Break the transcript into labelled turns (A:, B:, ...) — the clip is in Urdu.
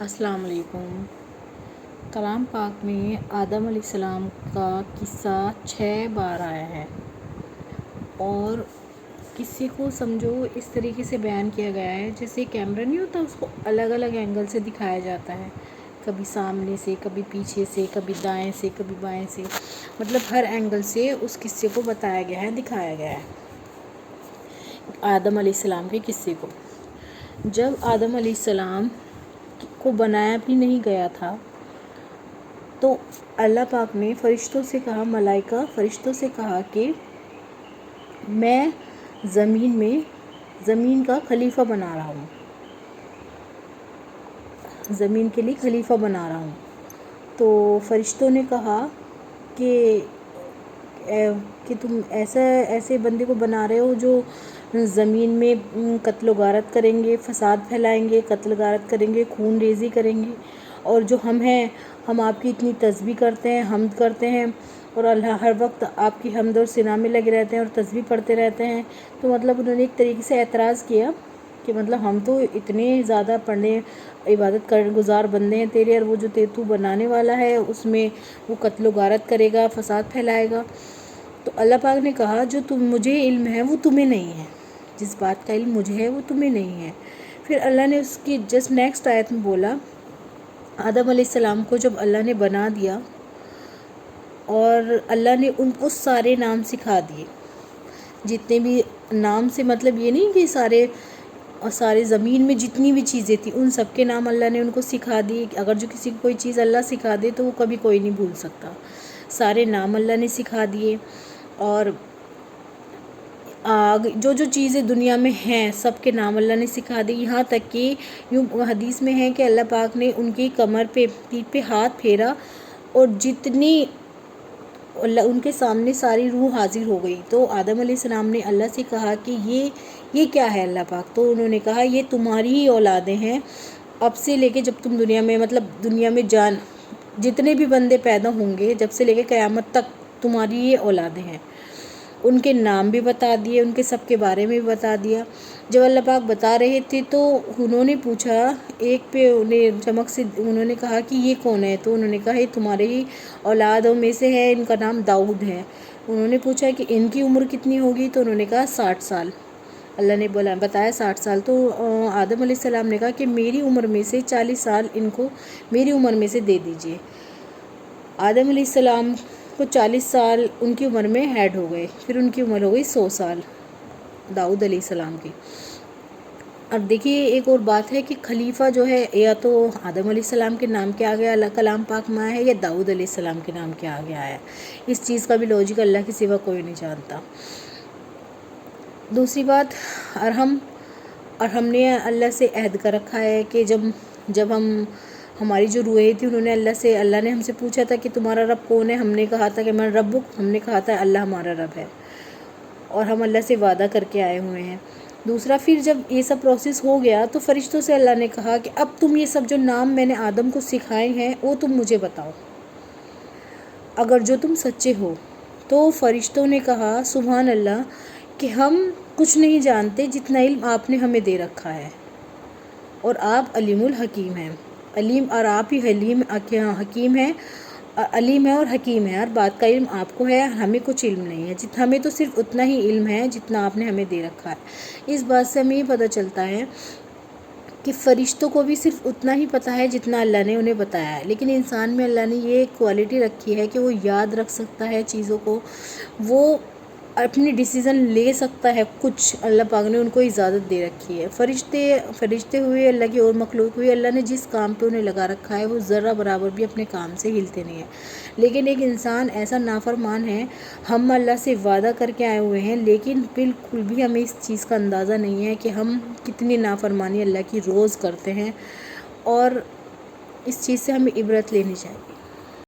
A: السلام علیکم۔ کلام پاک میں آدم علیہ السلام کا قصہ 6 بار آیا ہے اور قصے کو سمجھو اس طریقے سے بیان کیا گیا ہے جیسے کیمرہ نہیں ہوتا، اس کو الگ الگ اینگل سے دکھایا جاتا ہے، کبھی سامنے سے، کبھی پیچھے سے، کبھی دائیں سے، کبھی بائیں سے، مطلب ہر اینگل سے اس قصے کو بتایا گیا ہے، دکھایا گیا ہے آدم علیہ السلام کے قصے کو۔ جب آدم علیہ السلام کو بنایا بھی نہیں گیا تھا تو اللہ پاک نے فرشتوں سے کہا، ملائکہ فرشتوں سے کہا کہ میں زمین کا خلیفہ بنا رہا ہوں، زمین کے لیے خلیفہ بنا رہا ہوں۔ تو فرشتوں نے کہا کہ تم ایسے بندے کو بنا رہے ہو جو زمین میں قتل و غارت کریں گے، فساد پھیلائیں گے، قتل غارت کریں گے، خون ریزی کریں گے، اور جو ہم ہیں ہم آپ کی اتنی تسبیح کرتے ہیں، حمد کرتے ہیں، اور اللہ ہر وقت آپ کی حمد اور ثنا میں لگے رہتے ہیں اور تسبیح پڑھتے رہتے ہیں۔ تو مطلب انہوں نے ایک طریقے سے اعتراض کیا کہ مطلب ہم تو اتنے زیادہ پڑھنے عبادت گزار بندے ہیں تیرے، اور وہ جو تو بنانے والا ہے اس میں وہ قتل و غارت کرے گا، فساد پھیلائے گا۔ تو اللہ پاک نے کہا جو مجھے علم ہے وہ تمہیں نہیں ہے، جس بات کا علم مجھے ہے وہ تمہیں نہیں ہے۔ پھر اللہ نے اس کی جسٹ نیکسٹ آیت میں بولا، آدم علیہ السلام کو جب اللہ نے بنا دیا اور اللہ نے ان کو سارے نام سکھا دیے، جتنے بھی نام سے مطلب یہ نہیں کہ سارے زمین میں جتنی بھی چیزیں تھیں ان سب کے نام اللہ نے ان کو سکھا دیے۔ اگر جو کسی کو کوئی چیز اللہ سکھا دے تو وہ کبھی کوئی نہیں بھول سکتا۔ سارے نام اللہ نے سکھا دیے، اور جو چیزیں دنیا میں ہیں سب کے نام اللہ نے سکھا دی، یہاں تک کہ یوں حدیث میں ہے کہ اللہ پاک نے ان کی کمر پہ، پیٹھ پہ ہاتھ پھیرا اور جتنی ان کے سامنے ساری روح حاضر ہو گئی۔ تو آدم علیہ السلام نے اللہ سے کہا کہ یہ کیا ہے اللہ پاک؟ تو انہوں نے کہا یہ تمہاری ہی اولادیں ہیں، اب سے لے کے جب تم دنیا میں جتنے بھی بندے پیدا ہوں گے جب سے لے کے قیامت تک تمہاری یہ اولادیں ہیں۔ ان کے نام بھی بتا دیے، ان کے سب کے بارے میں بھی بتا دیا۔ جب اللہ پاک بتا رہے تھے تو انہوں نے پوچھا، ایک پہ انہیں چمک سے انہوں نے کہا کہ یہ کون ہے؟ تو انہوں نے کہا یہ تمہارے ہی اولادوں میں سے ہے، ان کا نام داؤد ہے۔ انہوں نے پوچھا کہ ان کی عمر کتنی ہوگی؟ تو انہوں نے کہا 60 سال۔ اللہ نے بتایا 60 سال۔ تو آدم علیہ السلام نے کہا کہ میری عمر میں سے 40 سال ان کو میری عمر میں سے دے دیجئے۔ آدم علیہ السلام کو 40 سال ان کی عمر میں ایڈ ہو گئے، پھر ان کی عمر ہو گئی 100 سال داؤد علیہ السلام کی۔ اب دیکھیے ایک اور بات ہے کہ خلیفہ جو ہے یا تو آدم علیہ السلام کے نام کے آگے اللہ کلام پاک میں آیا ہے یا داؤد علیہ السلام کے نام کے آگے آیا ہے۔ اس چیز کا بھی لاجک اللہ کے سوا کوئی نہیں جانتا۔ دوسری بات، اور ہم نے اللہ سے عہد کر رکھا ہے کہ جب ہماری جو روحیں تھی اللہ نے ہم سے پوچھا تھا کہ تمہارا رب کون ہے؟ ہم نے کہا تھا کہ میں ربک، ہم نے کہا تھا اللہ ہمارا رب ہے، اور ہم اللہ سے وعدہ کر کے آئے ہوئے ہیں۔ دوسرا، پھر جب یہ سب پروسیس ہو گیا تو فرشتوں سے اللہ نے کہا کہ اب تم یہ سب جو نام میں نے آدم کو سکھائے ہیں وہ تم مجھے بتاؤ، اگر جو تم سچے ہو۔ تو فرشتوں نے کہا سبحان اللہ کہ ہم کچھ نہیں جانتے جتنا علم آپ نے ہمیں دے رکھا ہے، اور آپ علیم الحکیم ہیں، اور آپ ہی حکیم ہیں، علیم ہے اور حکیم ہے، ہر بات کا علم آپ کو ہے، ہمیں کچھ علم نہیں ہے، ہمیں تو صرف اتنا ہی علم ہے جتنا آپ نے ہمیں دے رکھا ہے۔ اس بات سے ہمیں یہ پتہ چلتا ہے کہ فرشتوں کو بھی صرف اتنا ہی پتہ ہے جتنا اللہ نے انہیں بتایا ہے، لیکن انسان میں اللہ نے یہ کوالٹی رکھی ہے کہ وہ یاد رکھ سکتا ہے چیزوں کو، وہ اپنی ڈیسیزن لے سکتا ہے، کچھ اللہ پاک نے ان کو اجازت دے رکھی ہے۔ فرشتے ہوئے اللہ کی اور مخلوق ہوئی، اللہ نے جس کام پہ انہیں لگا رکھا ہے وہ ذرہ برابر بھی اپنے کام سے ہلتے نہیں ہیں۔ لیکن ایک انسان ایسا نافرمان ہے، ہم اللہ سے وعدہ کر کے آئے ہوئے ہیں لیکن بالکل بھی ہمیں اس چیز کا اندازہ نہیں ہے کہ ہم کتنی نافرمانی اللہ کی روز کرتے ہیں، اور اس چیز سے ہمیں عبرت لینی چاہیے۔